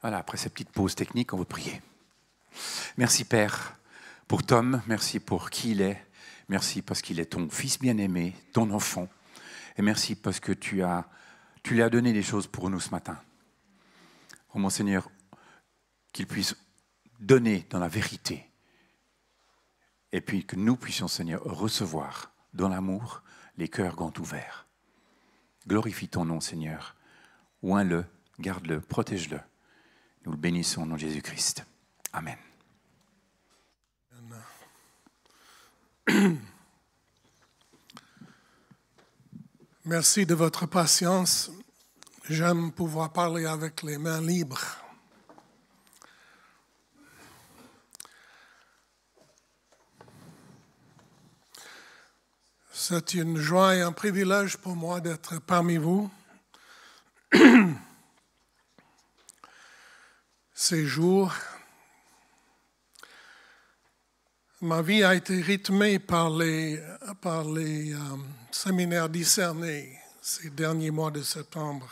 Voilà, après ces petites pauses techniques, on va prier. Merci Père pour Tom, merci pour qui il est, merci parce qu'il est ton fils bien-aimé, ton enfant, et merci parce que tu lui as donné des choses pour nous ce matin. Oh mon Seigneur, qu'il puisse donner dans la vérité, et puis que nous puissions, Seigneur, recevoir dans l'amour les cœurs grands ouverts. Glorifie ton nom, Seigneur. Oins-le, garde-le, protège-le. Nous le bénissons au nom de Jésus-Christ. Amen. Merci de votre patience. J'aime pouvoir parler avec les mains libres. C'est une joie et un privilège pour moi d'être parmi vous. Ces jours, ma vie a été rythmée par les séminaires discernés ces derniers mois de septembre.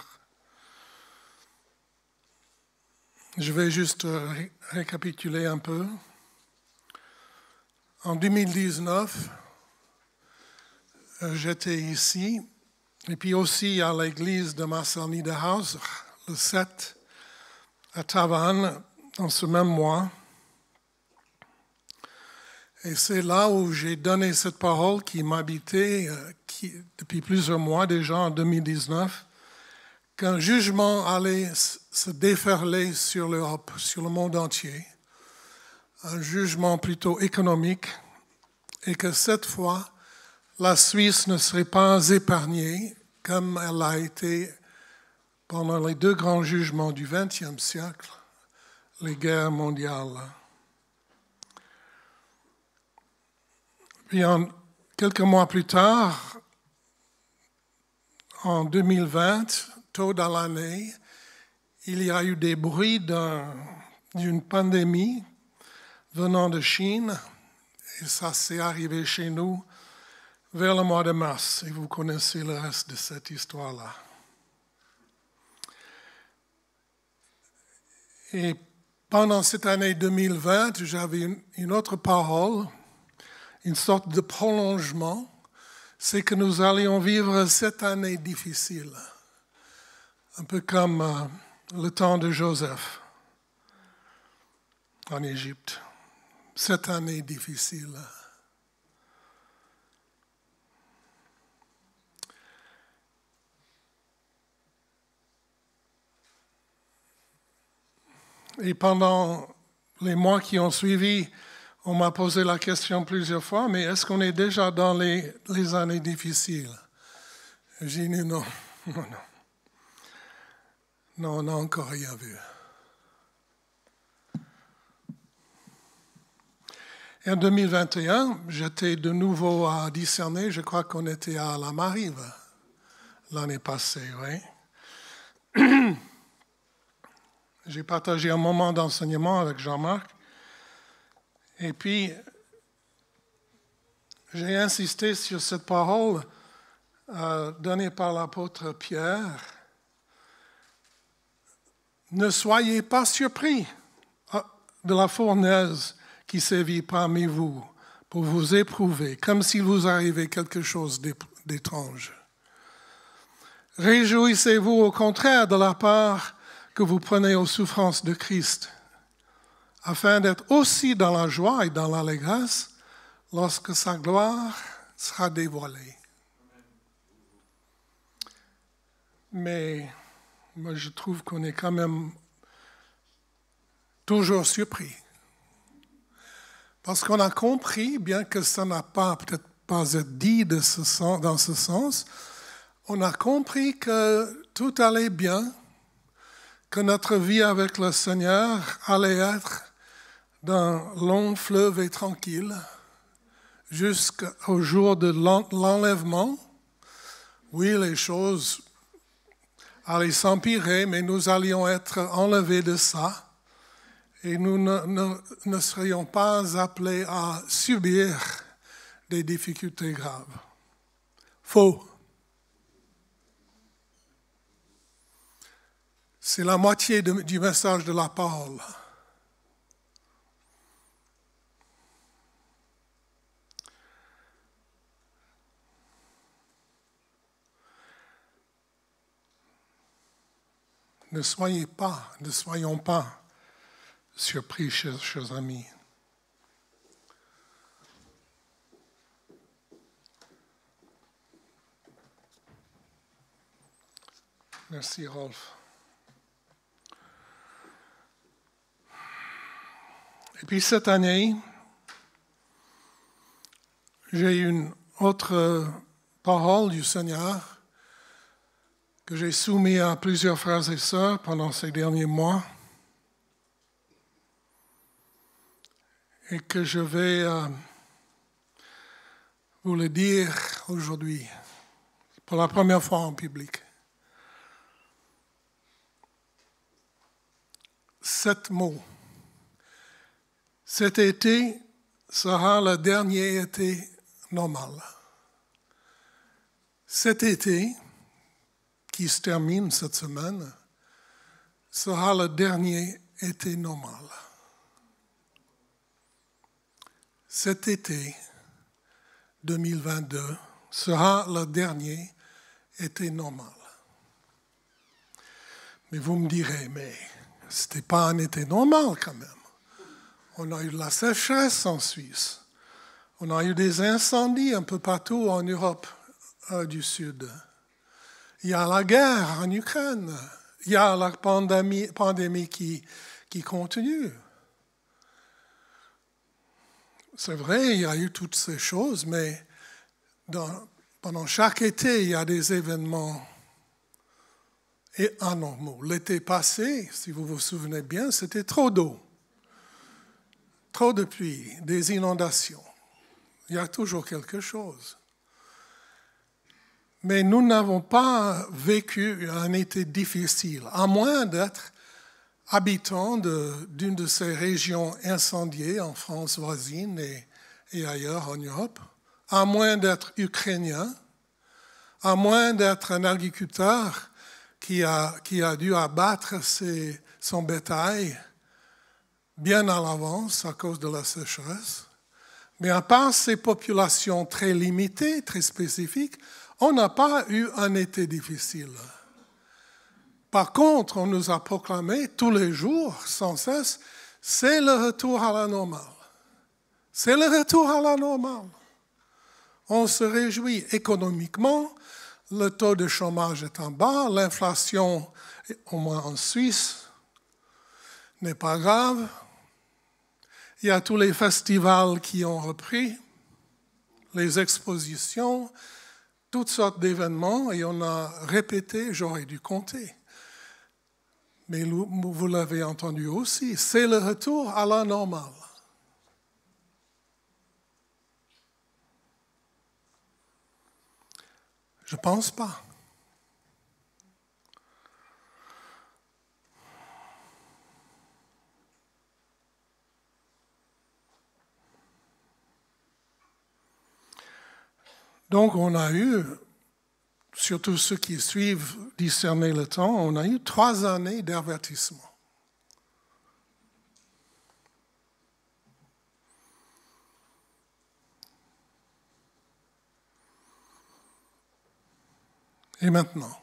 Je vais juste récapituler un peu. En 2019, j'étais ici, et puis aussi à l'église de Marcel Niederhauser, le 7, à Tavannes, dans ce même mois. Et c'est là où j'ai donné cette parole qui m'habitait depuis plusieurs mois déjà, en 2019, qu'un jugement allait se déferler sur l'Europe, sur le monde entier, un jugement plutôt économique, et que cette fois, la Suisse ne serait pas épargnée comme elle a été pendant les deux grands jugements du XXe siècle, les guerres mondiales. Puis quelques mois plus tard, en 2020, tôt dans l'année, il y a eu des bruits d'une pandémie venant de Chine, et ça s'est arrivé chez nous vers le mois de mars, et vous connaissez le reste de cette histoire-là. Et pendant cette année 2020, j'avais une autre parole, une sorte de prolongement, c'est que nous allions vivre cette année difficile, un peu comme le temps de Joseph en Égypte. Cette année difficile. Et pendant les mois qui ont suivi, on m'a posé la question plusieurs fois, mais est-ce qu'on est déjà dans les années difficiles? J'ai dit non. Non, on n'a encore rien vu. Et en 2021, j'étais de nouveau à discerner, je crois qu'on était à la Marive l'année passée, oui. J'ai partagé un moment d'enseignement avec Jean-Marc. Et puis, j'ai insisté sur cette parole donnée par l'apôtre Pierre. Ne soyez pas surpris de la fournaise qui sévit parmi vous pour vous éprouver, comme s'il vous arrivait quelque chose d'étrange. Réjouissez-vous au contraire de la part que vous prenez aux souffrances de Christ, afin d'être aussi dans la joie et dans l'allégresse lorsque sa gloire sera dévoilée. Mais moi, je trouve qu'on est quand même toujours surpris. Parce qu'on a compris, bien que ça n'a peut-être pas été dit dans ce sens, on a compris que tout allait bien, que notre vie avec le Seigneur allait être d'un long fleuve et tranquille jusqu'au jour de l'enlèvement. Oui, les choses allaient s'empirer, mais nous allions être enlevés de ça et nous ne serions pas appelés à subir des difficultés graves. Faux. C'est la moitié du message de la parole. Ne soyons pas surpris, chers amis. Merci, Rolf. Et puis cette année, j'ai une autre parole du Seigneur que j'ai soumise à plusieurs frères et sœurs pendant ces derniers mois et que je vais vous le dire aujourd'hui, pour la première fois en public. 7 mots. Cet été sera le dernier été normal. Cet été, qui se termine cette semaine, sera le dernier été normal. Cet été 2022 sera le dernier été normal. Mais vous me direz, mais ce n'était pas un été normal quand même. On a eu de la sécheresse en Suisse. On a eu des incendies un peu partout en Europe du Sud. Il y a la guerre en Ukraine. Il y a la pandémie qui continue. C'est vrai, il y a eu toutes ces choses, mais pendant chaque été, il y a des événements anormaux. L'été passé, si vous vous souvenez bien, c'était trop d'eau, trop de pluie, des inondations. Il y a toujours quelque chose. Mais nous n'avons pas vécu un été difficile, à moins d'être habitants d'une de ces régions incendiées en France voisine et ailleurs en Europe, à moins d'être ukrainien, à moins d'être un agriculteur qui a dû abattre son bétail bien à l'avance à cause de la sécheresse. Mais à part ces populations très limitées, très spécifiques, on n'a pas eu un été difficile. Par contre, on nous a proclamé tous les jours, sans cesse, c'est le retour à la normale. C'est le retour à la normale. On se réjouit économiquement, le taux de chômage est en bas, l'inflation, au moins en Suisse, n'est pas grave. Il y a tous les festivals qui ont repris, les expositions, toutes sortes d'événements, et on a répété, j'aurais dû compter. Mais vous l'avez entendu aussi, c'est le retour à la normale. Je ne pense pas. Donc on a eu, surtout ceux qui suivent discerner le temps, on a eu 3 années d'avertissement. Et maintenant,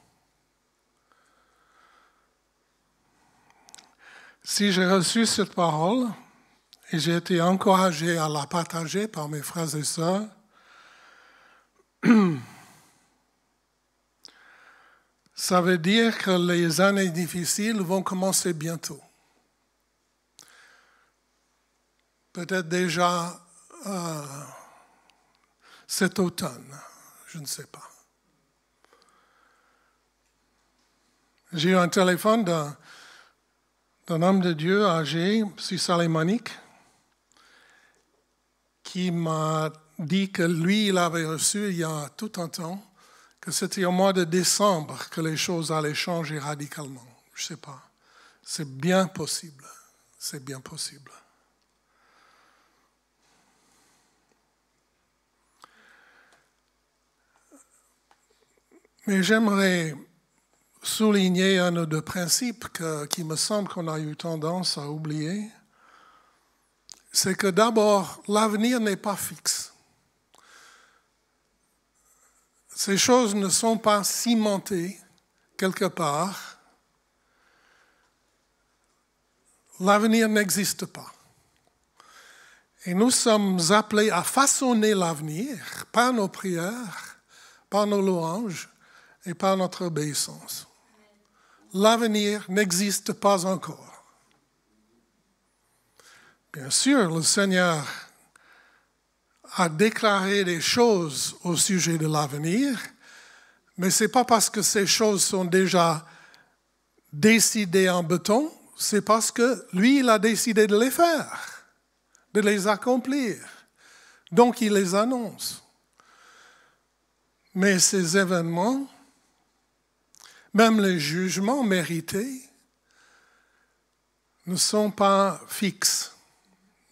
si j'ai reçu cette parole et j'ai été encouragé à la partager par mes frères et sœurs, ça veut dire que les années difficiles vont commencer bientôt. Peut-être déjà cet automne, je ne sais pas. J'ai eu un téléphone d'un homme de Dieu âgé, suisse-alémanique, qui m'a dit que lui, il avait reçu il y a tout un temps, que c'était au mois de décembre que les choses allaient changer radicalement. Je ne sais pas. C'est bien possible. C'est bien possible. Mais j'aimerais souligner un ou deux principes qui me semble qu'on a eu tendance à oublier. C'est que d'abord, l'avenir n'est pas fixe. Ces choses ne sont pas cimentées quelque part. L'avenir n'existe pas. Et nous sommes appelés à façonner l'avenir par nos prières, par nos louanges et par notre obéissance. L'avenir n'existe pas encore. Bien sûr, le Seigneur a déclaré des choses au sujet de l'avenir, mais ce n'est pas parce que ces choses sont déjà décidées en béton, c'est parce que lui, il a décidé de les faire, de les accomplir. Donc, il les annonce. Mais ces événements, même les jugements mérités, ne sont pas fixes,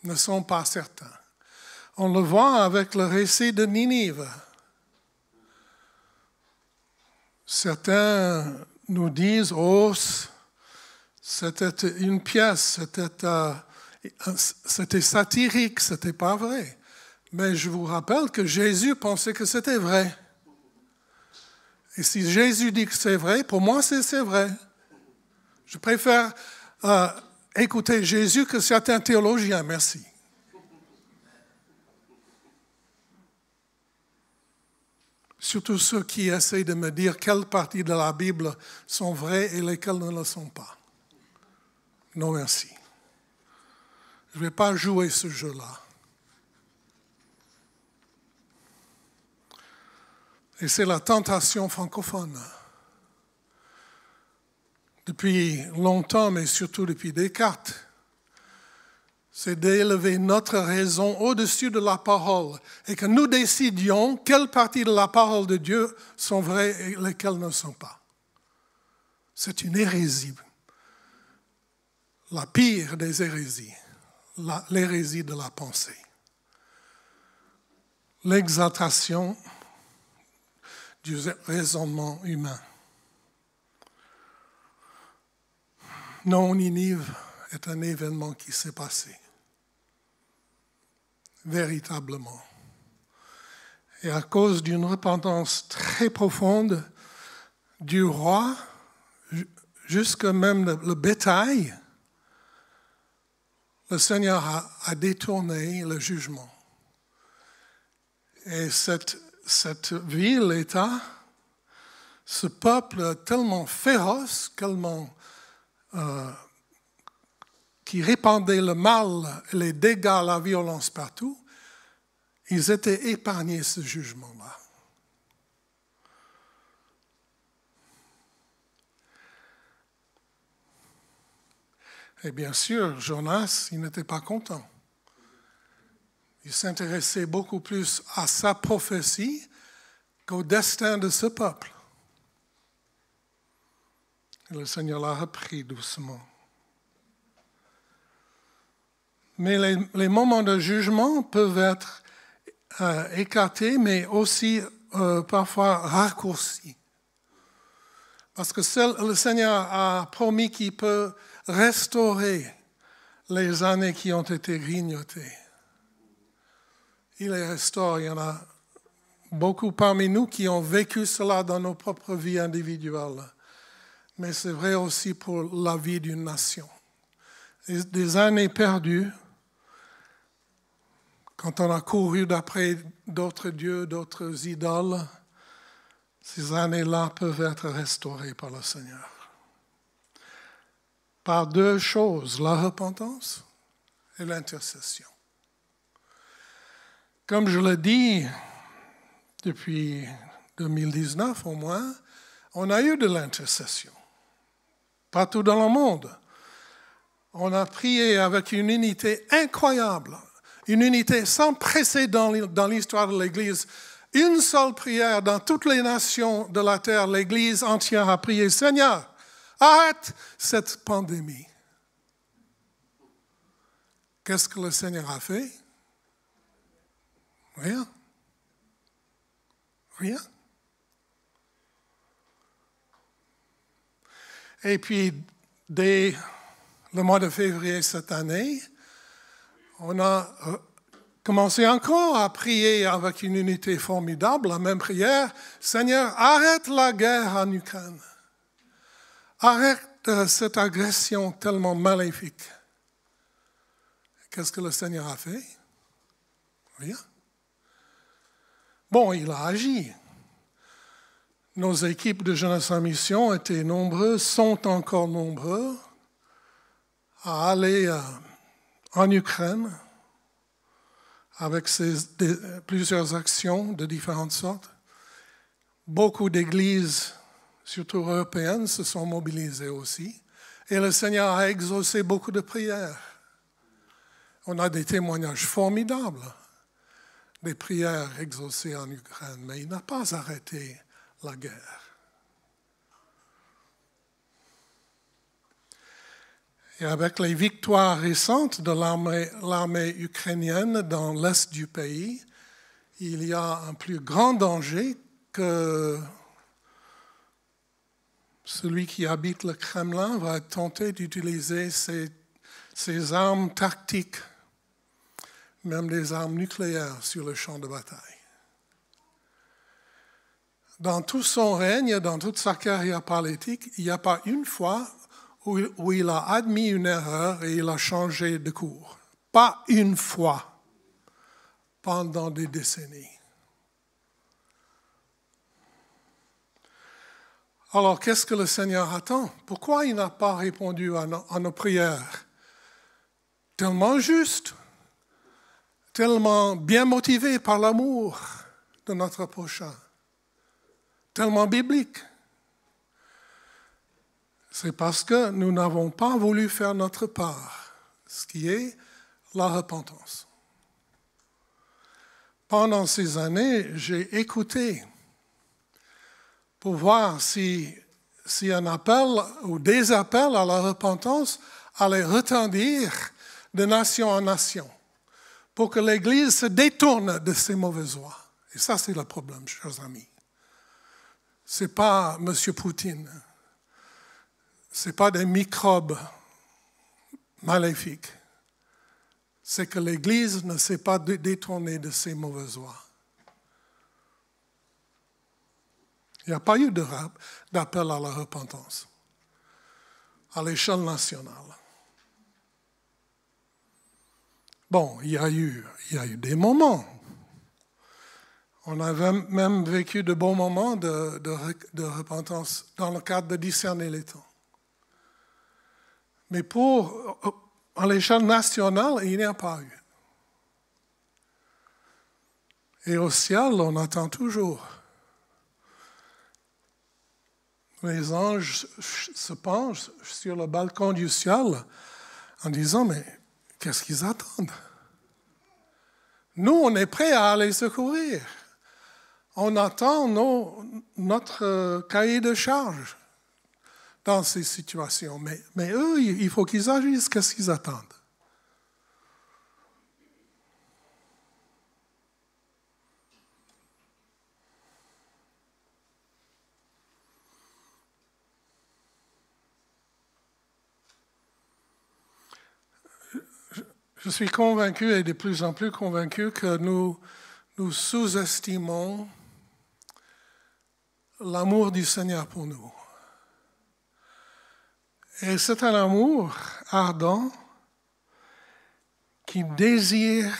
ne sont pas certains. On le voit avec le récit de Ninive. Certains nous disent, oh, c'était une pièce, c'était satirique, c'était pas vrai. Mais je vous rappelle que Jésus pensait que c'était vrai. Et si Jésus dit que c'est vrai, pour moi c'est vrai. Je préfère écouter Jésus que certains théologiens, merci. Surtout ceux qui essayent de me dire quelles parties de la Bible sont vraies et lesquelles ne le sont pas. Non, merci. Je ne vais pas jouer ce jeu-là. Et c'est la tentation francophone. Depuis longtemps, mais surtout depuis Descartes, c'est d'élever notre raison au-dessus de la parole et que nous décidions quelles parties de la parole de Dieu sont vraies et lesquelles ne sont pas. C'est une hérésie. La pire des hérésies, l'hérésie de la pensée. L'exaltation du raisonnement humain. Non, Ninive est un événement qui s'est passé. Véritablement. Et à cause d'une repentance très profonde du roi, jusque même le bétail, le Seigneur a détourné le jugement. Et cette ville-État, ce peuple tellement féroce, tellement qui répandait le mal, les dégâts, la violence partout, ils étaient épargnés ce jugement-là. Et bien sûr, Jonas, il n'était pas content. Il s'intéressait beaucoup plus à sa prophétie qu'au destin de ce peuple. Et le Seigneur l'a repris doucement. Mais les moments de jugement peuvent être écartés, mais aussi parfois raccourcis. Parce que le Seigneur a promis qu'il peut restaurer les années qui ont été grignotées. Il les restaure. Il y en a beaucoup parmi nous qui ont vécu cela dans nos propres vies individuelles. Mais c'est vrai aussi pour la vie d'une nation. Des années perdues, quand on a couru d'après d'autres dieux, d'autres idoles, ces années-là peuvent être restaurées par le Seigneur. Par deux choses, la repentance et l'intercession. Comme je le dis, depuis 2019 au moins, on a eu de l'intercession. Partout dans le monde. On a prié avec une unité incroyable, une unité sans précédent dans l'histoire de l'Église. Une seule prière dans toutes les nations de la terre, l'Église entière a prié, Seigneur, arrête cette pandémie. Qu'est-ce que le Seigneur a fait? Rien. Rien. Et puis, dès le mois de février cette année, on a commencé encore à prier avec une unité formidable, la même prière. Seigneur, arrête la guerre en Ukraine. Arrête cette agression tellement maléfique. Qu'est-ce que le Seigneur a fait? Rien. Bon, il a agi. Nos équipes de Jeunesse en Mission étaient nombreuses, sont encore nombreux à aller en Ukraine avec plusieurs actions de différentes sortes. Beaucoup d'églises, surtout européennes, se sont mobilisées aussi. Et le Seigneur a exaucé beaucoup de prières. On a des témoignages formidables des prières exaucées en Ukraine, mais il n'a pas arrêté la guerre. Et avec les victoires récentes de l'armée ukrainienne dans l'est du pays, il y a un plus grand danger que celui qui habite le Kremlin va être tenté d'utiliser ses armes tactiques, même des armes nucléaires sur le champ de bataille. Dans tout son règne, dans toute sa carrière politique, il n'y a pas une fois où il a admis une erreur et il a changé de cours. Pas une fois pendant des décennies. Alors, qu'est-ce que le Seigneur attend? Pourquoi il n'a pas répondu à nos prières? Tellement juste, tellement bien motivé par l'amour de notre prochain, tellement biblique. C'est parce que nous n'avons pas voulu faire notre part, ce qui est la repentance. Pendant ces années, j'ai écouté pour voir si un appel ou des appels à la repentance allaient retentir de nation en nation, pour que l'Église se détourne de ses mauvaises voies. Et ça, c'est le problème, chers amis. Ce n'est pas M. Poutine. Ce n'est pas des microbes maléfiques. C'est que l'Église ne s'est pas détournée de ses mauvaises voies. Il n'y a pas eu d'appel à la repentance à l'échelle nationale. Bon, il y a eu des moments. On a même vécu de bons moments de repentance dans le cadre de discerner les temps. Mais à l'échelle nationale, il n'y a pas eu. Et au ciel, on attend toujours. Les anges se penchent sur le balcon du ciel en disant, mais qu'est-ce qu'ils attendent? Nous, on est prêts à aller secourir. On attend notre cahier de charge dans ces situations. Mais eux, il faut qu'ils agissent. Qu'est-ce qu'ils attendent? Je suis convaincu et de plus en plus convaincu que nous sous-estimons l'amour du Seigneur pour nous. Et c'est un amour ardent qui désire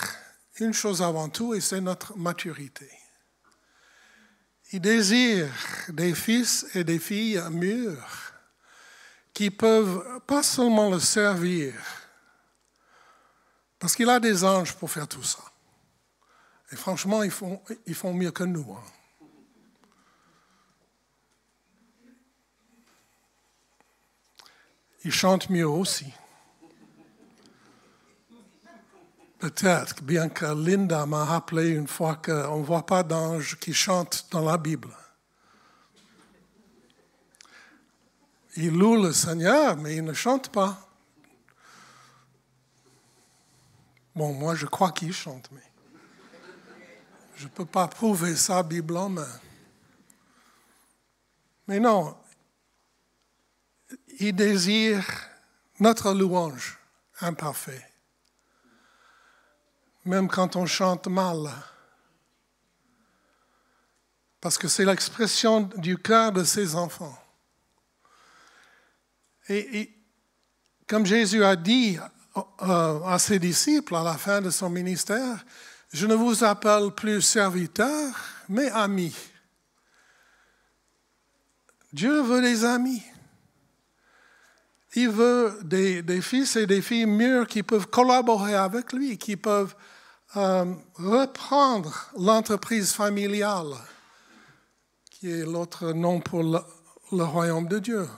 une chose avant tout, et c'est notre maturité. Il désire des fils et des filles mûrs qui peuvent pas seulement le servir, parce qu'il a des anges pour faire tout ça. Et franchement, ils font mieux que nous. Hein. Ils chantent mieux aussi. Peut-être, bien que Linda m'a rappelé une fois qu'on ne voit pas d'anges qui chantent dans la Bible. Ils louent le Seigneur, mais ils ne chantent pas. Bon, moi, je crois qu'ils chantent, mais je ne peux pas prouver ça Bible en main. Mais non, il désire notre louange imparfaite. Même quand on chante mal. Parce que c'est l'expression du cœur de ses enfants. Et comme Jésus a dit à ses disciples à la fin de son ministère, « Je ne vous appelle plus serviteurs, mais amis. » Dieu veut des amis. Il veut des fils et des filles mûrs qui peuvent collaborer avec lui, qui peuvent reprendre l'entreprise familiale, qui est l'autre nom pour le royaume de Dieu.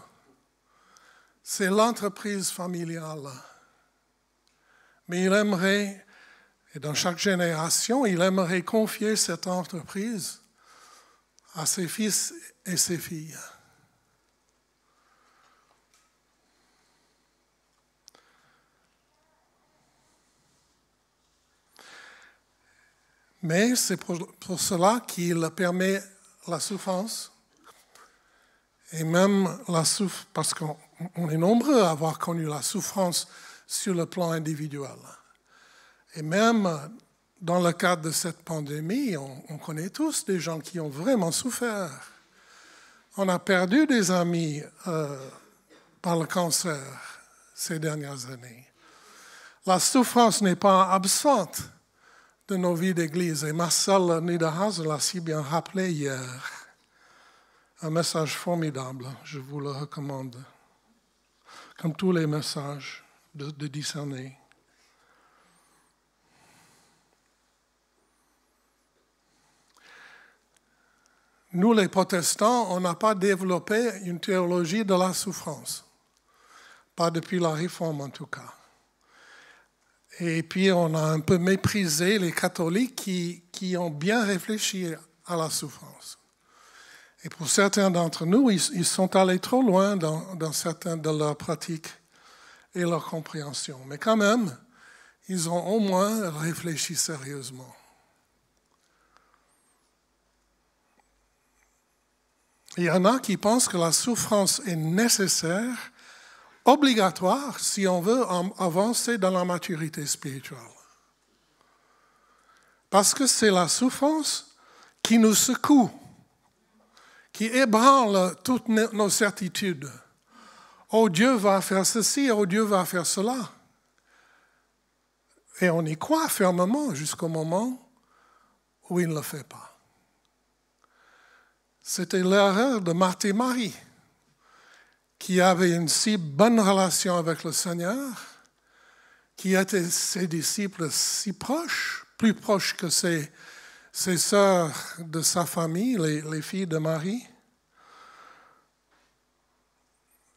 C'est l'entreprise familiale. Mais il aimerait, et dans chaque génération, il aimerait confier cette entreprise à ses fils et ses filles. Mais c'est pour cela qu'il permet la souffrance. Et même la souffrance, parce qu'on est nombreux à avoir connu la souffrance sur le plan individuel. Et même dans le cadre de cette pandémie, on connaît tous des gens qui ont vraiment souffert. On a perdu des amis par le cancer ces dernières années. La souffrance n'est pas absente de nos vies d'Église. Et Marcel Niederhauser l'a si bien rappelé hier. Un message formidable, je vous le recommande. Comme tous les messages de discerner. Nous, les protestants, on n'a pas développé une théologie de la souffrance. Pas depuis la Réforme, en tout cas. Et puis, on a un peu méprisé les catholiques qui ont bien réfléchi à la souffrance. Et pour certains d'entre nous, ils sont allés trop loin dans certaines de leurs pratiques et leur compréhension. Mais quand même, ils ont au moins réfléchi sérieusement. Il y en a qui pensent que la souffrance est nécessaire, obligatoire, si on veut avancer dans la maturité spirituelle. Parce que c'est la souffrance qui nous secoue, qui ébranle toutes nos certitudes. Oh, Dieu va faire ceci, oh, Dieu va faire cela. Et on y croit fermement jusqu'au moment où il ne le fait pas. C'était l'erreur de Marthe et Marie, qui avaient une si bonne relation avec le Seigneur, qui étaient ses disciples si proches, plus proches que ses sœurs de sa famille, les filles de Marie.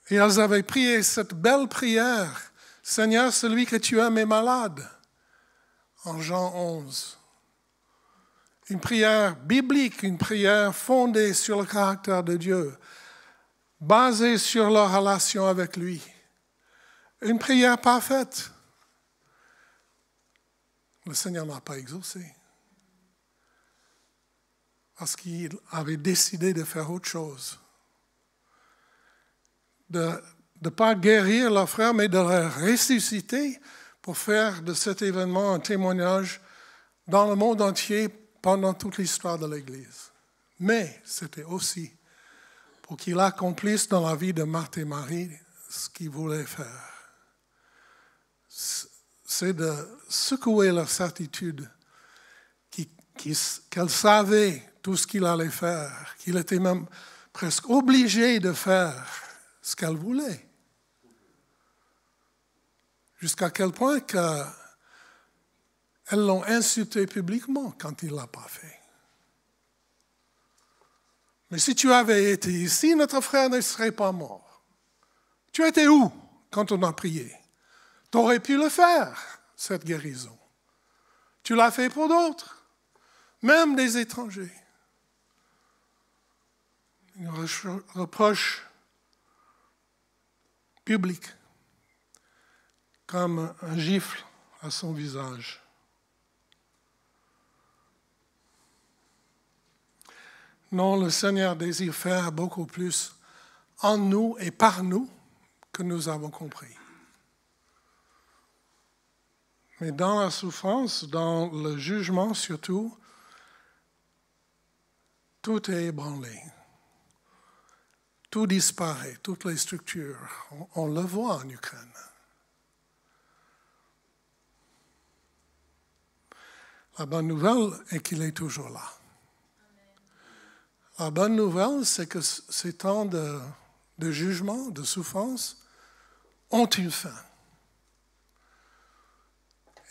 Et elles avaient prié cette belle prière, « Seigneur, celui que tu aimes est malade », en Jean 11. Une prière biblique, une prière fondée sur le caractère de Dieu, basée sur leur relation avec lui. Une prière parfaite. Le Seigneur n'a pas exaucé. Parce qu'il avait décidé de faire autre chose. De ne pas guérir leurs frères, mais de les ressusciter pour faire de cet événement un témoignage dans le monde entier pendant toute l'histoire de l'Église. Mais c'était aussi pour qu'il accomplisse dans la vie de Marthe et Marie ce qu'il voulait faire. C'est de secouer leur certitude, qu'elle savait tout ce qu'il allait faire, qu'il était même presque obligé de faire ce qu'elle voulait. Jusqu'à quel point qu'elles l'ont insulté publiquement quand il ne l'a pas fait. Mais si tu avais été ici, notre frère ne serait pas mort. Tu étais où quand on a prié? Tu aurais pu le faire, cette guérison. Tu l'as fait pour d'autres, même des étrangers. Un reproche public, comme un gifle à son visage. Non, le Seigneur désire faire beaucoup plus en nous et par nous que nous avons compris. Mais dans la souffrance, dans le jugement surtout, tout est ébranlé. Tout disparaît, toutes les structures. On le voit en Ukraine. La bonne nouvelle est qu'il est toujours là. La bonne nouvelle, c'est que ces temps de jugement, de souffrance, ont une fin.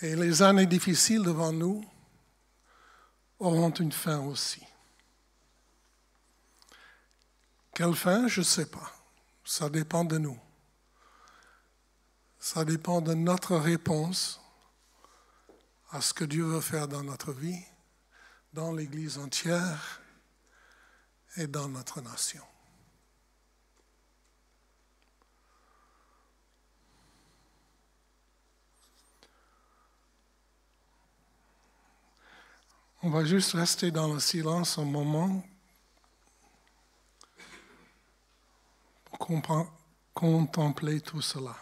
Et les années difficiles devant nous auront une fin aussi. Quelle fin? Je ne sais pas. Ça dépend de nous. Ça dépend de notre réponse à ce que Dieu veut faire dans notre vie, dans l'Église entière et dans notre nation. On va juste rester dans le silence un moment pour contempler tout cela.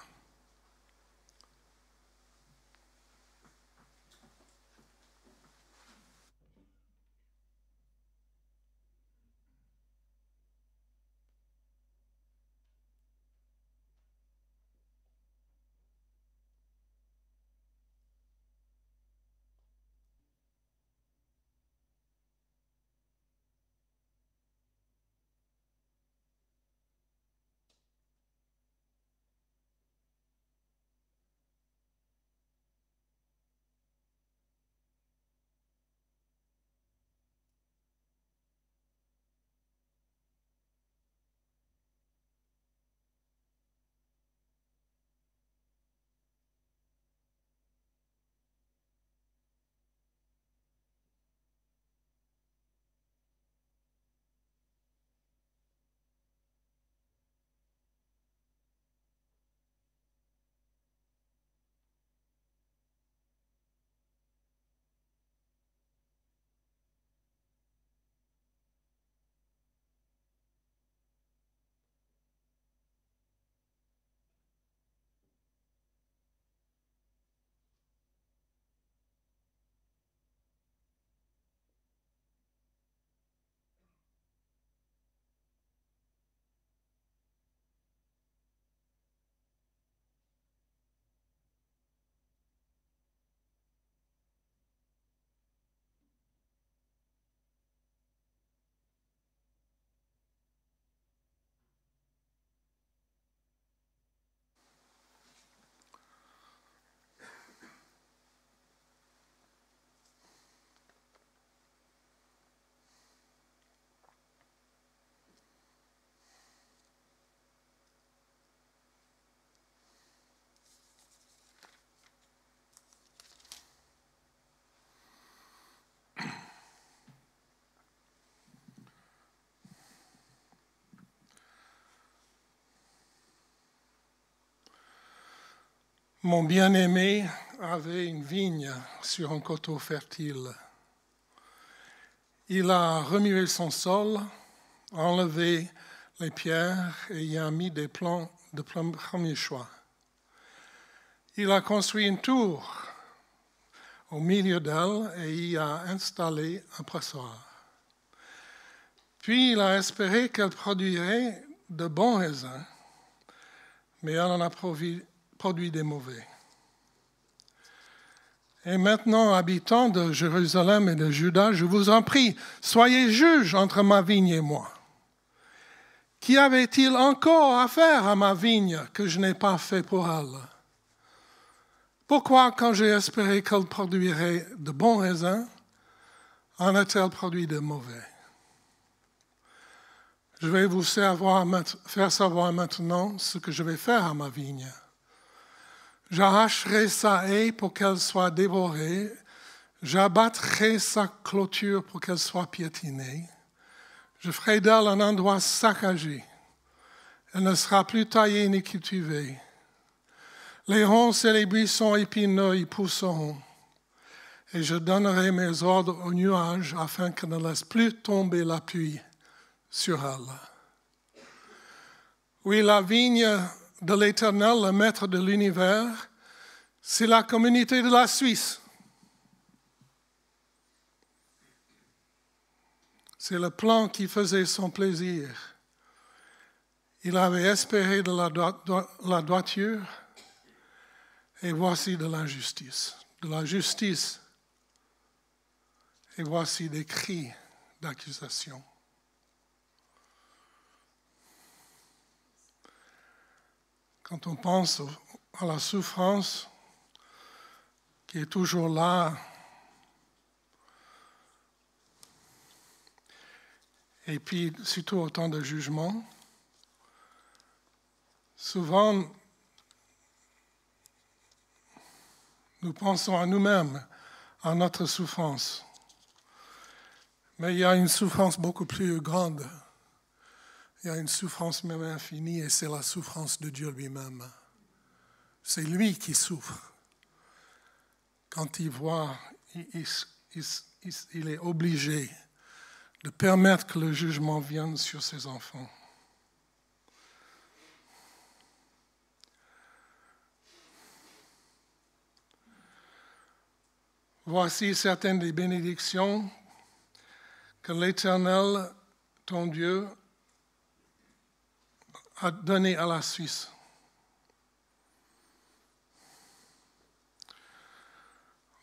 Mon bien-aimé avait une vigne sur un coteau fertile. Il a remué son sol, enlevé les pierres et y a mis des plants de premier choix. Il a construit une tour au milieu d'elle et y a installé un pressoir. Puis il a espéré qu'elle produirait de bons raisins, mais elle en a produit des mauvais. Et maintenant, habitants de Jérusalem et de Juda, je vous en prie, soyez juges entre ma vigne et moi. Qu'y avait-il encore à faire à ma vigne que je n'ai pas fait pour elle? Pourquoi, quand j'ai espéré qu'elle produirait de bons raisins, en a-t-elle produit de mauvais? Je vais vous faire savoir maintenant ce que je vais faire à ma vigne. J'arracherai sa haie pour qu'elle soit dévorée, j'abattrai sa clôture pour qu'elle soit piétinée, je ferai d'elle un endroit saccagé, elle ne sera plus taillée ni cultivée. Les ronces et les buissons épineux y pousseront, et je donnerai mes ordres aux nuages afin qu'elle ne laisse plus tomber la pluie sur elle. Oui, la vigne de l'Éternel, le maître de l'univers, c'est la communauté de la Suisse. C'est le plan qui faisait son plaisir. Il avait espéré de la droiture, et voici de l'injustice. De la justice, et voici des cris d'accusation. Quand on pense à la souffrance qui est toujours là, et puis surtout au temps de jugement, souvent nous pensons à nous-mêmes, à notre souffrance. Mais il y a une souffrance beaucoup plus grande. Il y a une souffrance même infinie et c'est la souffrance de Dieu lui-même. C'est lui qui souffre. Quand il voit, il est obligé de permettre que le jugement vienne sur ses enfants. Voici certaines des bénédictions que l'Éternel, ton Dieu, a données à la Suisse.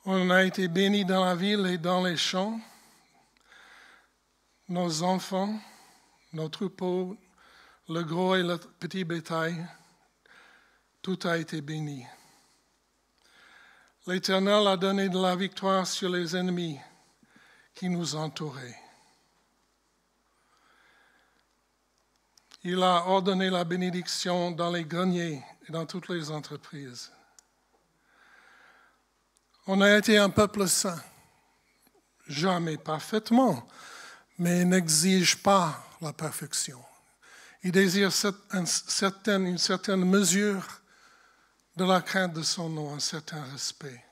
On a été bénis dans la ville et dans les champs. Nos enfants, nos troupeaux, le gros et le petit bétail, tout a été béni. L'Éternel a donné de la victoire sur les ennemis qui nous entouraient. Il a ordonné la bénédiction dans les greniers et dans toutes les entreprises. On a été un peuple saint, jamais parfaitement, mais il n'exige pas la perfection. Il désire une certaine mesure de la crainte de son nom, un certain respect.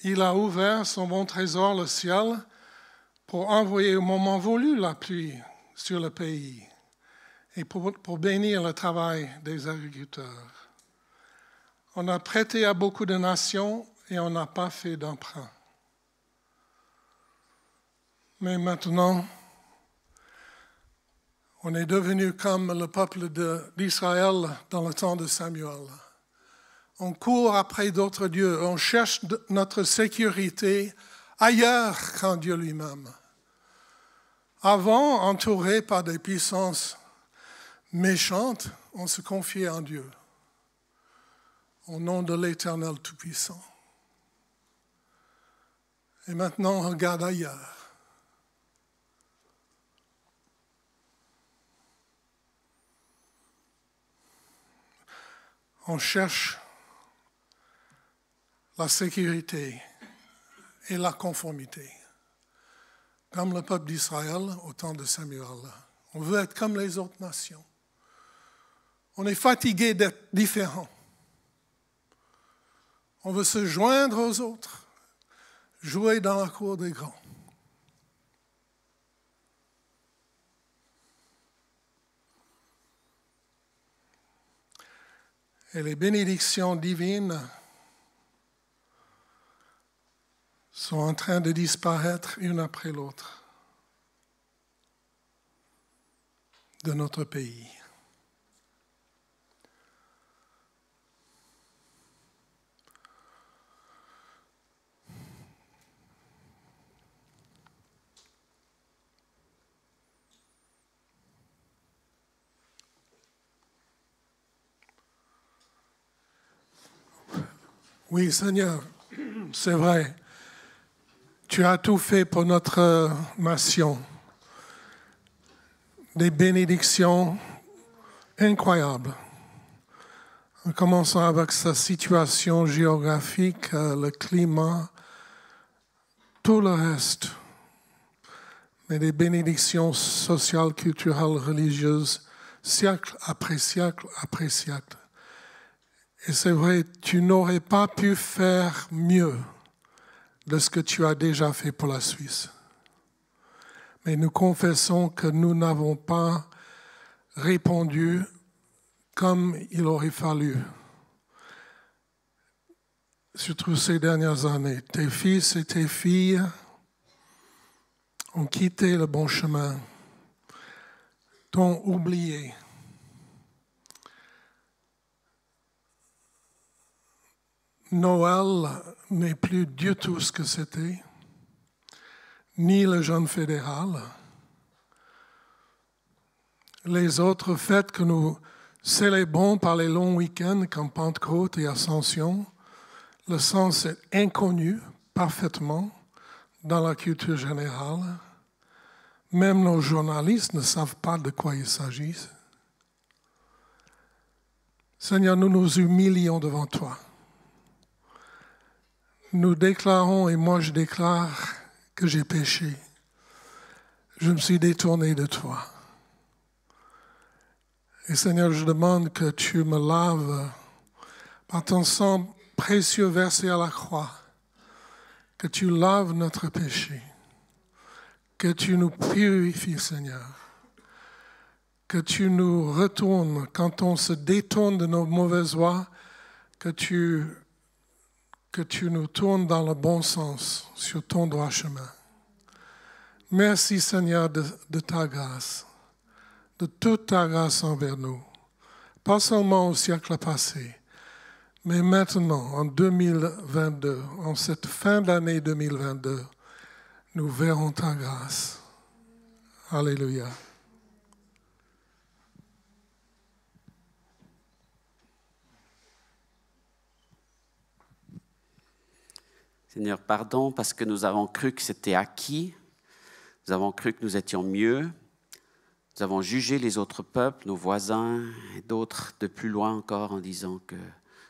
Il a ouvert son bon trésor, le ciel, pour envoyer au moment voulu la pluie sur le pays et pour bénir le travail des agriculteurs. On a prêté à beaucoup de nations et on n'a pas fait d'emprunt. Mais maintenant, on est devenu comme le peuple d'Israël dans le temps de Samuel. On court après d'autres dieux, on cherche notre sécurité ailleurs qu'en Dieu lui-même. Avant, entouré par des puissances méchantes, on se confiait en Dieu, au nom de l'Éternel Tout-Puissant. Et maintenant, on regarde ailleurs. On cherche la sécurité et la conformité, comme le peuple d'Israël au temps de Samuel. On veut être comme les autres nations. On est fatigué d'être différent. On veut se joindre aux autres, jouer dans la cour des grands. Et les bénédictions divines sont en train de disparaître une après l'autre de notre pays. Oui, Seigneur, c'est vrai. Tu as tout fait pour notre nation. Des bénédictions incroyables. En commençant avec sa situation géographique, le climat, tout le reste. Mais des bénédictions sociales, culturelles, religieuses, siècle après siècle après siècle. Et c'est vrai, tu n'aurais pas pu faire mieux de ce que tu as déjà fait pour la Suisse. mais nous confessons que nous n'avons pas répondu comme il aurait fallu. Surtout ces dernières années, tes fils et tes filles ont quitté le bon chemin, t'ont oublié. Noël n'est plus du tout ce que c'était, ni le jeûne fédéral. Les autres fêtes que nous célébrons par les longs week-ends comme Pentecôte et Ascension, le sens est inconnu parfaitement dans la culture générale. Même nos journalistes ne savent pas de quoi il s'agit. Seigneur, nous nous humilions devant toi. Nous déclarons, et moi je déclare que j'ai péché. Je me suis détourné de toi. Et Seigneur, je demande que tu me laves par ton sang précieux versé à la croix, que tu laves notre péché, que tu nous purifies, Seigneur, que tu nous retournes quand on se détourne de nos mauvaises voies, que tu nous tournes dans le bon sens, sur ton droit chemin. Merci, Seigneur, de ta grâce, de toute ta grâce envers nous, pas seulement au siècle passé, mais maintenant, en 2022, en cette fin d'année 2022, nous verrons ta grâce. Alléluia. Seigneur, pardon parce que nous avons cru que c'était acquis, nous avons cru que nous étions mieux, nous avons jugé les autres peuples, nos voisins et d'autres de plus loin encore en disant que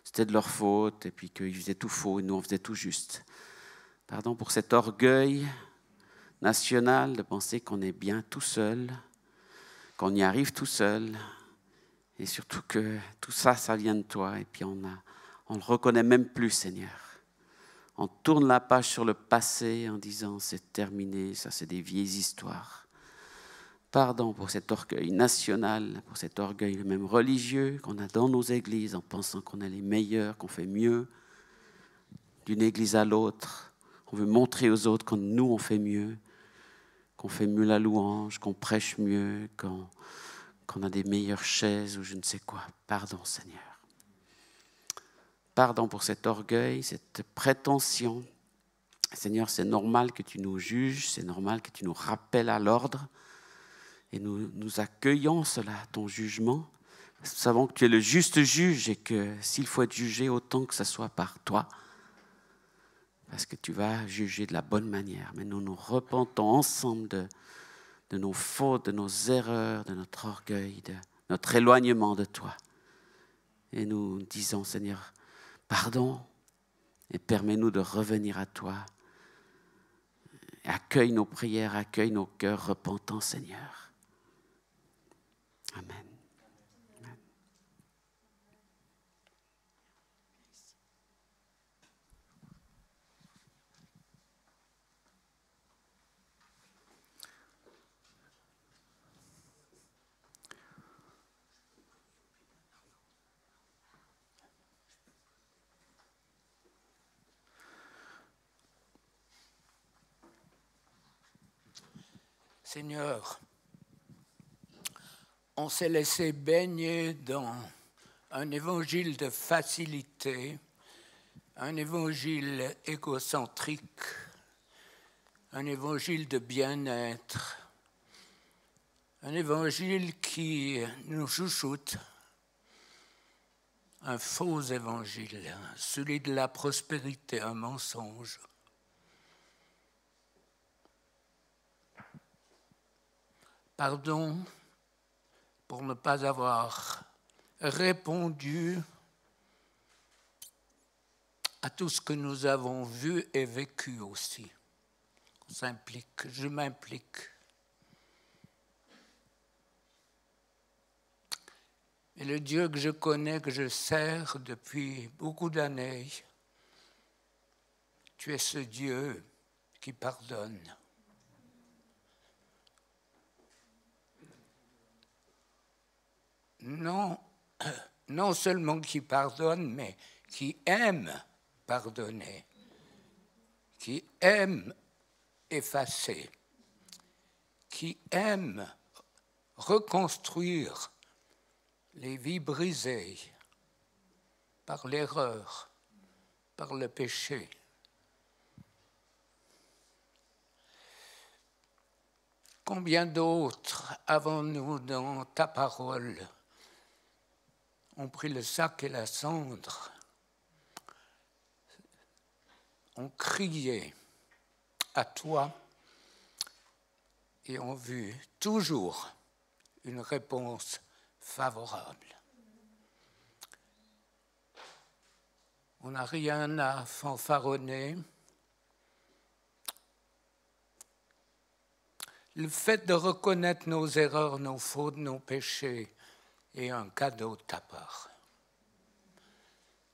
c'était de leur faute et puis qu'ils faisaient tout faux et nous on faisait tout juste. Pardon pour cet orgueil national de penser qu'on est bien tout seul, qu'on y arrive tout seul et surtout que tout ça, ça vient de toi et puis on le reconnaît même plus, Seigneur. On tourne la page sur le passé en disant c'est terminé, ça c'est des vieilles histoires. Pardon pour cet orgueil national, pour cet orgueil même religieux qu'on a dans nos églises en pensant qu'on est les meilleurs, qu'on fait mieux d'une église à l'autre. On veut montrer aux autres que nous on fait mieux la louange, qu'on prêche mieux, qu'on a des meilleures chaises ou je ne sais quoi. Pardon Seigneur. Pardon pour cet orgueil, cette prétention. Seigneur, c'est normal que tu nous juges, c'est normal que tu nous rappelles à l'ordre. Et nous accueillons cela, ton jugement. Nous savons que tu es le juste juge et que s'il faut être jugé, autant que ce soit par toi. Parce que tu vas juger de la bonne manière. Mais nous nous repentons ensemble de nos fautes, de nos erreurs, de notre orgueil, de notre éloignement de toi. Et nous disons, Seigneur, pardon et permets-nous de revenir à toi. Accueille nos prières, accueille nos cœurs repentants, Seigneur. Amen. Amen. Seigneur, on s'est laissé baigner dans un évangile de facilité, un évangile égocentrique, un évangile de bien-être, un évangile qui nous chouchoute, un faux évangile, celui de la prospérité, un mensonge. Pardon pour ne pas avoir répondu à tout ce que nous avons vu et vécu aussi. On s'implique, je m'implique. Et le Dieu que je connais, que je sers depuis beaucoup d'années, tu es ce Dieu qui pardonne. non seulement qui pardonne, mais qui aime pardonner, qui aime effacer, qui aime reconstruire les vies brisées par l'erreur, par le péché. Combien d'autres, avons-nous dans ta parole, ont pris le sac et la cendre, ont crié à toi et ont vu toujours une réponse favorable. On n'a rien à fanfaronner. Le fait de reconnaître nos erreurs, nos fautes, nos péchés est un cadeau de ta part.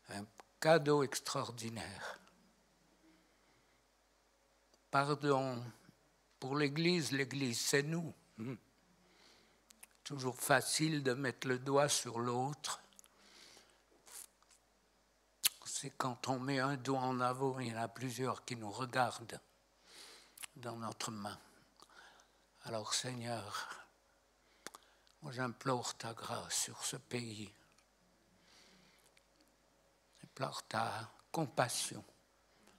Un cadeau extraordinaire. Pardon pour l'Église, l'Église c'est nous. Toujours facile de mettre le doigt sur l'autre. C'est quand on met un doigt en avant, il y en a plusieurs qui nous regardent dans notre main. Alors Seigneur, moi j'implore ta grâce sur ce pays. J'implore ta compassion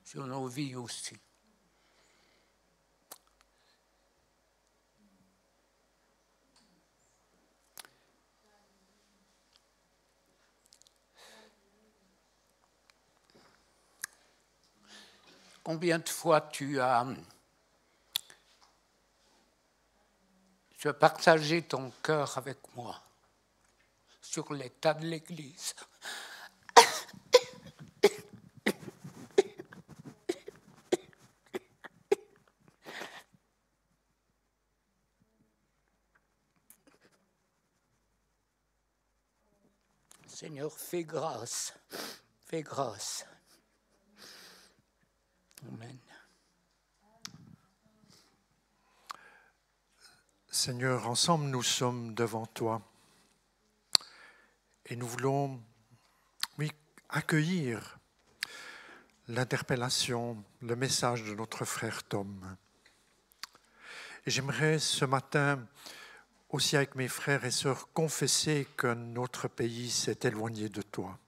sur nos vies aussi. Combien de fois tu as partagé ton cœur avec moi sur l'état de l'Église. Seigneur, fais grâce, fais grâce. Amen. Seigneur, ensemble nous sommes devant toi et nous voulons, accueillir l'interpellation, le message de notre frère Tom. Et j'aimerais ce matin, aussi avec mes frères et sœurs, confesser que notre pays s'est éloigné de toi.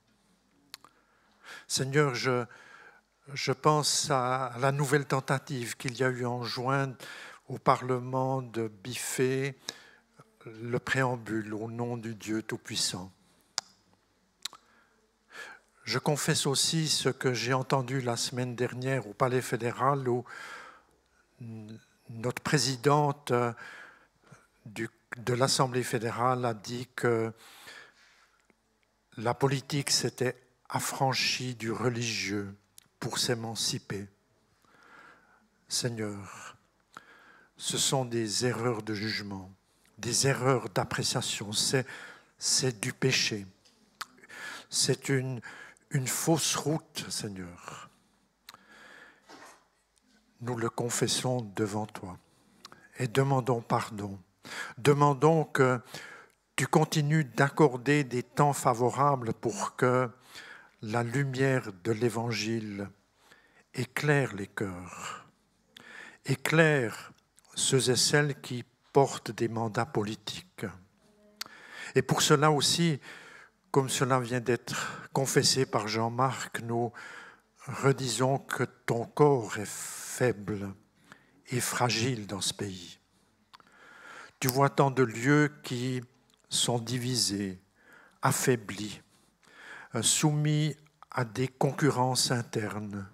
Seigneur, je pense à la nouvelle tentative qu'il y a eu en juin au Parlement de biffer le préambule au nom du Dieu Tout-Puissant. Je confesse aussi ce que j'ai entendu la semaine dernière au Palais fédéral où notre présidente de l'Assemblée fédérale a dit que la politique s'était affranchie du religieux pour s'émanciper. Seigneur, ce sont des erreurs de jugement, des erreurs d'appréciation, c'est du péché. C'est une fausse route, Seigneur. Nous le confessons devant toi et demandons pardon. Demandons que tu continues d'accorder des temps favorables pour que la lumière de l'Évangile éclaire les cœurs, éclaire ceux et celles qui portent des mandats politiques. Et pour cela aussi, comme cela vient d'être confessé par Jean-Marc, nous redisons que ton corps est faible et fragile dans ce pays. Tu vois tant de lieux qui sont divisés, affaiblis, soumis à des concurrences internes,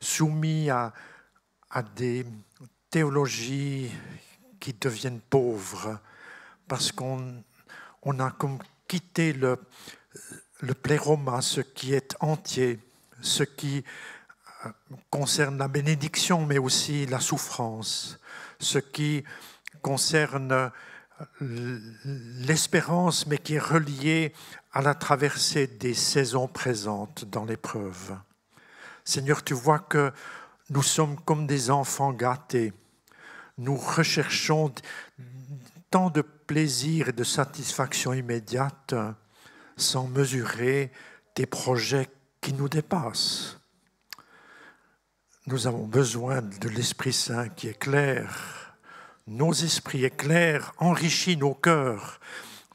soumis à des théologies qui deviennent pauvres parce qu'on a comme quitté le pléroma, ce qui est entier, ce qui concerne la bénédiction mais aussi la souffrance, ce qui concerne l'espérance mais qui est relié à la traversée des saisons présentes dans l'épreuve. Seigneur, tu vois que nous sommes comme des enfants gâtés. Nous recherchons tant de plaisir et de satisfaction immédiate sans mesurer tes projets qui nous dépassent. Nous avons besoin de l'Esprit Saint qui éclaire nos esprits, éclaire, enrichit nos cœurs,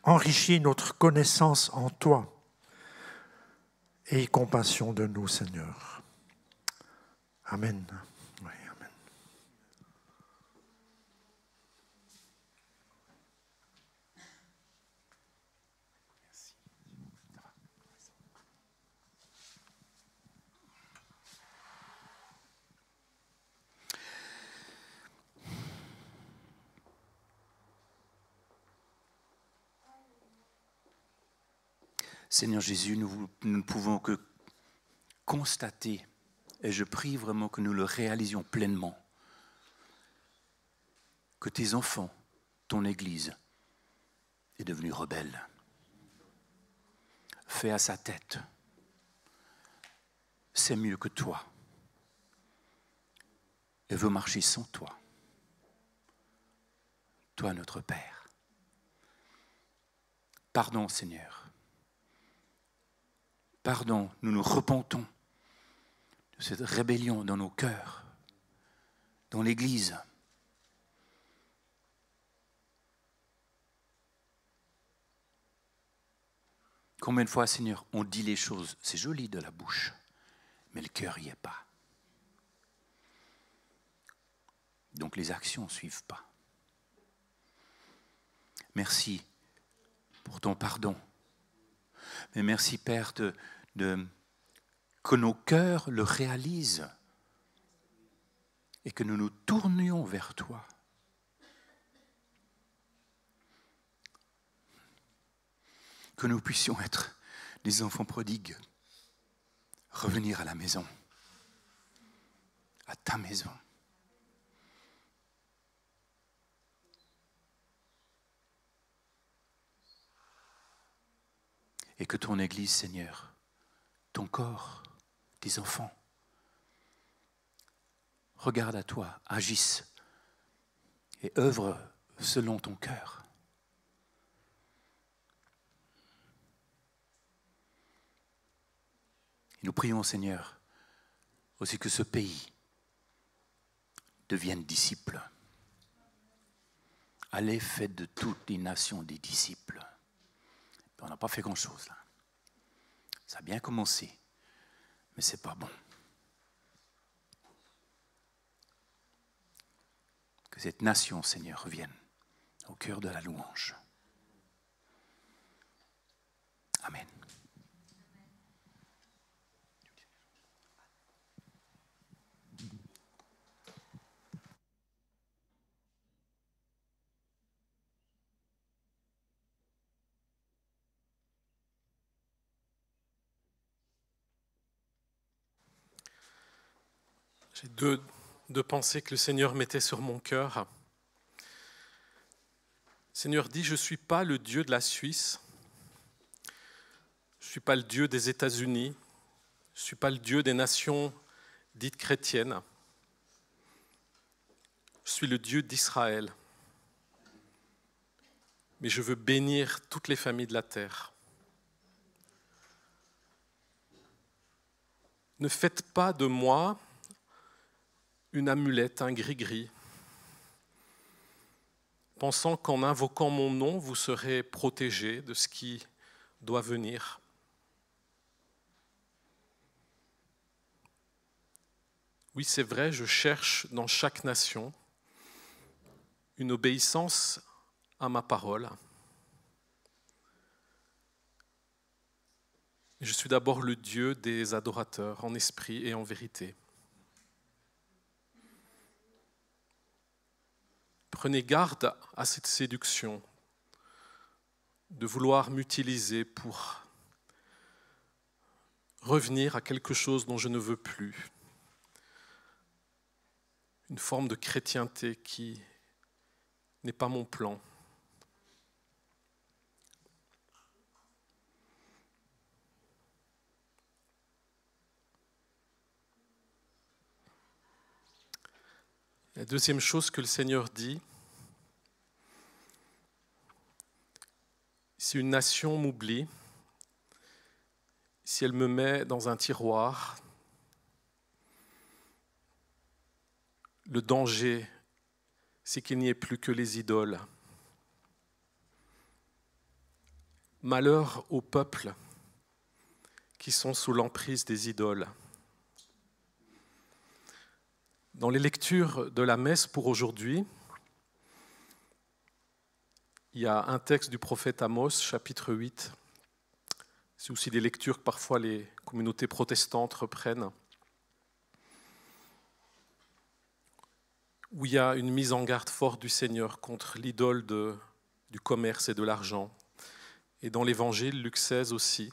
enrichit notre connaissance en toi. Aie compassion de nous, Seigneur. Amen. Oui, amen. Seigneur Jésus, nous ne pouvons que constater, et je prie vraiment que nous le réalisions pleinement, que tes enfants, ton Église, est devenue rebelle, fait à sa tête, c'est mieux que toi, et veut marcher sans toi, toi notre Père. Pardon Seigneur. Pardon, nous nous repentons de cette rébellion dans nos cœurs, dans l'Église. Combien de fois, Seigneur, on dit les choses, c'est joli de la bouche, mais le cœur n'y est pas. Donc les actions ne suivent pas. Merci pour ton pardon. Mais merci, Père, que nos cœurs le réalisent et que nous nous tournions vers toi. Que nous puissions être des enfants prodigues, revenir à la maison, à ta maison. Et que ton Église, Seigneur, ton corps, tes enfants, regarde à toi, agisse et œuvre selon ton cœur. Et nous prions, Seigneur, aussi que ce pays devienne disciple. Allez, faites de toutes les nations des disciples. On n'a pas fait grand-chose là. Ça a bien commencé, mais ce n'est pas bon. Que cette nation, Seigneur, revienne au cœur de la louange. Amen. J'ai deux pensées que le Seigneur mettait sur mon cœur. Le Seigneur dit, je ne suis pas le Dieu de la Suisse, je ne suis pas le Dieu des États-Unis, je ne suis pas le Dieu des nations dites chrétiennes, je suis le Dieu d'Israël. Mais je veux bénir toutes les familles de la terre. Ne faites pas de moi une amulette, un gris-gris, pensant qu'en invoquant mon nom, vous serez protégés de ce qui doit venir. Oui, c'est vrai, je cherche dans chaque nation une obéissance à ma parole. Je suis d'abord le Dieu des adorateurs en esprit et en vérité. Prenez garde à cette séduction de vouloir m'utiliser pour revenir à quelque chose dont je ne veux plus. Une forme de chrétienté qui n'est pas mon plan. La deuxième chose que le Seigneur dit, Si une nation m'oublie, si elle me met dans un tiroir, le danger, c'est qu'il n'y ait plus que les idoles. Malheur aux peuples qui sont sous l'emprise des idoles. Dans les lectures de la messe pour aujourd'hui, il y a un texte du prophète Amos, chapitre 8. C'est aussi des lectures que parfois les communautés protestantes reprennent, où il y a une mise en garde forte du Seigneur contre l'idole du commerce et de l'argent. Et dans l'Évangile, Luc 16 aussi,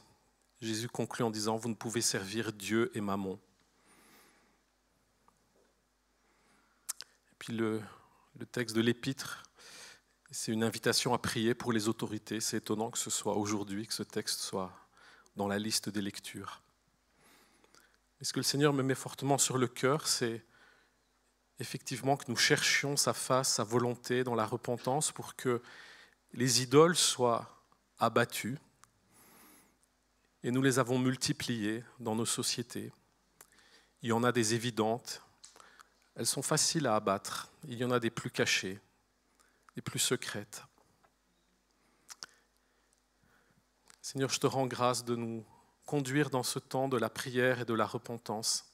Jésus conclut en disant « Vous ne pouvez servir Dieu et Mammon ». Et puis le texte de l'Épître, c'est une invitation à prier pour les autorités. C'est étonnant que ce soit aujourd'hui, que ce texte soit dans la liste des lectures. Et ce que le Seigneur me met fortement sur le cœur, c'est effectivement que nous cherchions sa face, sa volonté dans la repentance pour que les idoles soient abattues. Et nous les avons multipliées dans nos sociétés. Il y en a des évidentes, elles sont faciles à abattre. Il y en a des plus cachées, des plus secrètes. Seigneur, je te rends grâce de nous conduire dans ce temps de la prière et de la repentance,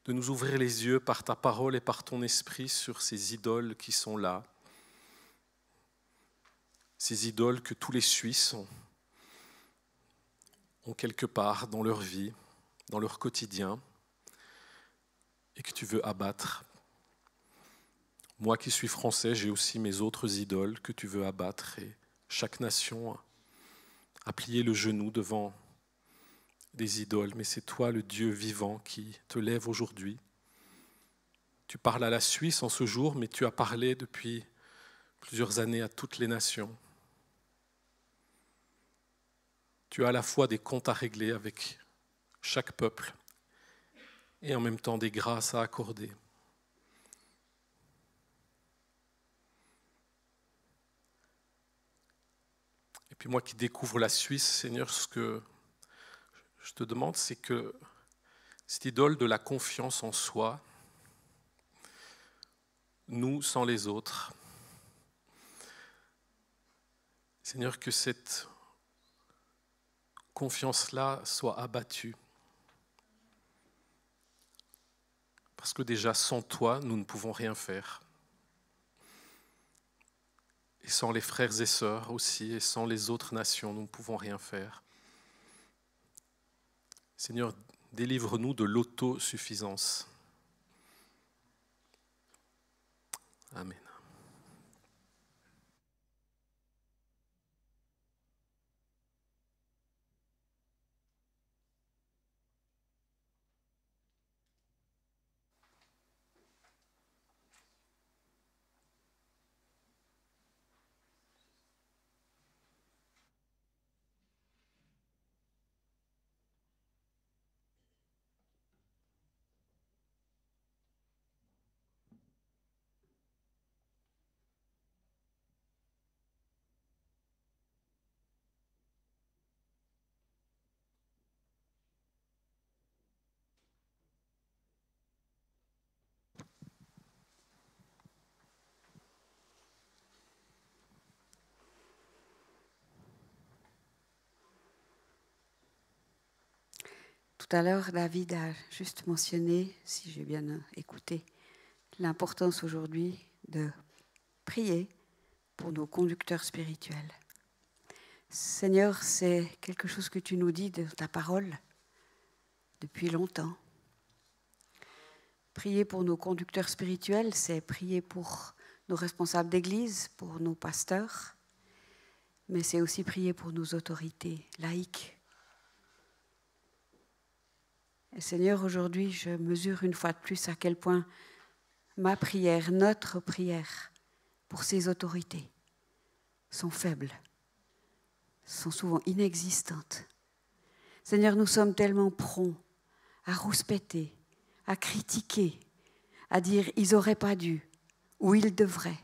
de nous ouvrir les yeux par ta parole et par ton esprit sur ces idoles qui sont là, ces idoles que tous les Suisses ont quelque part dans leur vie, dans leur quotidien, et que tu veux abattre. Moi qui suis français, j'ai aussi mes autres idoles que tu veux abattre, et chaque nation a plié le genou devant des idoles, mais c'est toi le Dieu vivant qui te lève aujourd'hui. Tu parles à la Suisse en ce jour, mais tu as parlé depuis plusieurs années à toutes les nations. Tu as à la fois des comptes à régler avec chaque peuple et en même temps des grâces à accorder. Et puis moi qui découvre la Suisse, Seigneur, ce que je te demande, c'est que cette idole de la confiance en soi, nous sans les autres, Seigneur, que cette confiance-là soit abattue. Parce que déjà, sans toi, nous ne pouvons rien faire. Et sans les frères et sœurs aussi, et sans les autres nations, nous ne pouvons rien faire. Seigneur, délivre-nous de l'autosuffisance. Amen. Tout à l'heure, David a juste mentionné, si j'ai bien écouté, l'importance aujourd'hui de prier pour nos conducteurs spirituels. Seigneur, c'est quelque chose que tu nous dis de ta parole depuis longtemps. Prier pour nos conducteurs spirituels, c'est prier pour nos responsables d'église, pour nos pasteurs, mais c'est aussi prier pour nos autorités laïques. Et Seigneur, aujourd'hui, je mesure une fois de plus à quel point ma prière, notre prière pour ces autorités sont faibles, sont souvent inexistantes. Seigneur, nous sommes tellement prompts à rouspéter, à critiquer, à dire « ils n'auraient pas dû » ou « ils devraient ».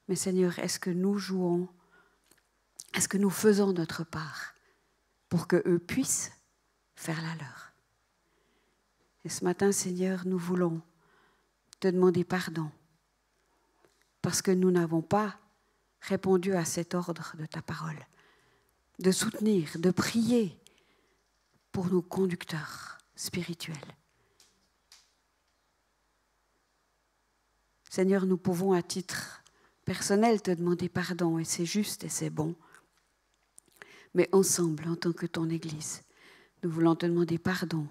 Mais Seigneur, est-ce que nous faisons notre part pour qu'eux puissent faire la leur? Et ce matin, Seigneur, nous voulons te demander pardon parce que nous n'avons pas répondu à cet ordre de ta parole, de soutenir, de prier pour nos conducteurs spirituels. Seigneur, nous pouvons à titre personnel te demander pardon, et c'est juste et c'est bon. Mais ensemble, en tant que ton Église, nous voulons te demander pardon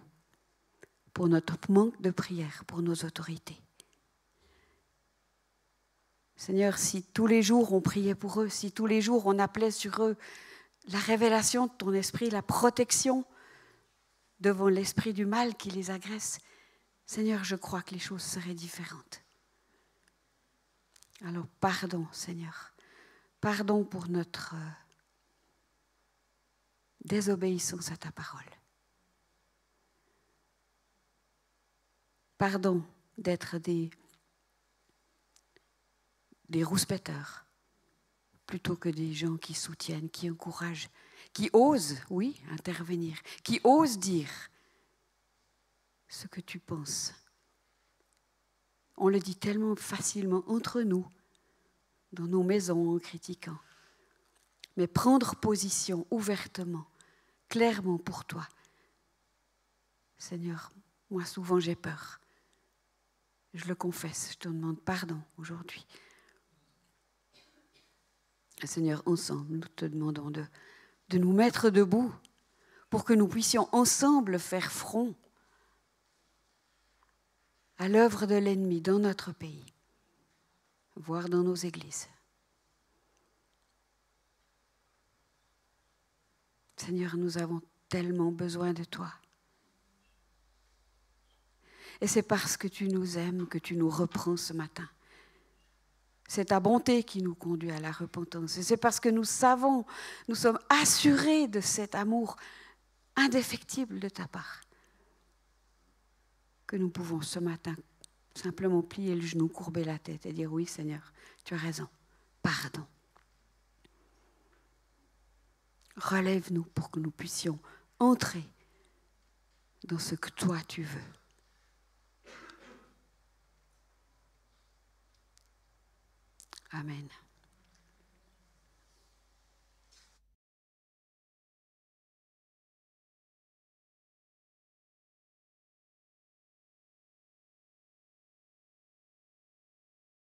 pour notre manque de prière, pour nos autorités. Seigneur, si tous les jours on priait pour eux, si tous les jours on appelait sur eux la révélation de ton esprit, la protection devant l'esprit du mal qui les agresse, Seigneur, je crois que les choses seraient différentes. Alors pardon, Seigneur. Pardon pour notre désobéissance à ta parole. Pardon d'être des rouspéteurs plutôt que des gens qui soutiennent, qui encouragent, qui osent, oui, intervenir, qui osent dire ce que tu penses. On le dit tellement facilement entre nous, dans nos maisons, en critiquant. Mais prendre position ouvertement, clairement pour toi. Seigneur, moi souvent j'ai peur. Je le confesse, je te demande pardon aujourd'hui. Seigneur, ensemble, nous te demandons de nous mettre debout pour que nous puissions ensemble faire front à l'œuvre de l'ennemi dans notre pays, voire dans nos églises. Seigneur, nous avons tellement besoin de toi. Et c'est parce que tu nous aimes que tu nous reprends ce matin. C'est ta bonté qui nous conduit à la repentance. Et c'est parce que nous savons, nous sommes assurés de cet amour indéfectible de ta part, que nous pouvons ce matin simplement plier le genou, courber la tête et dire oui Seigneur, tu as raison, pardon. Relève-nous pour que nous puissions entrer dans ce que toi tu veux. Amen.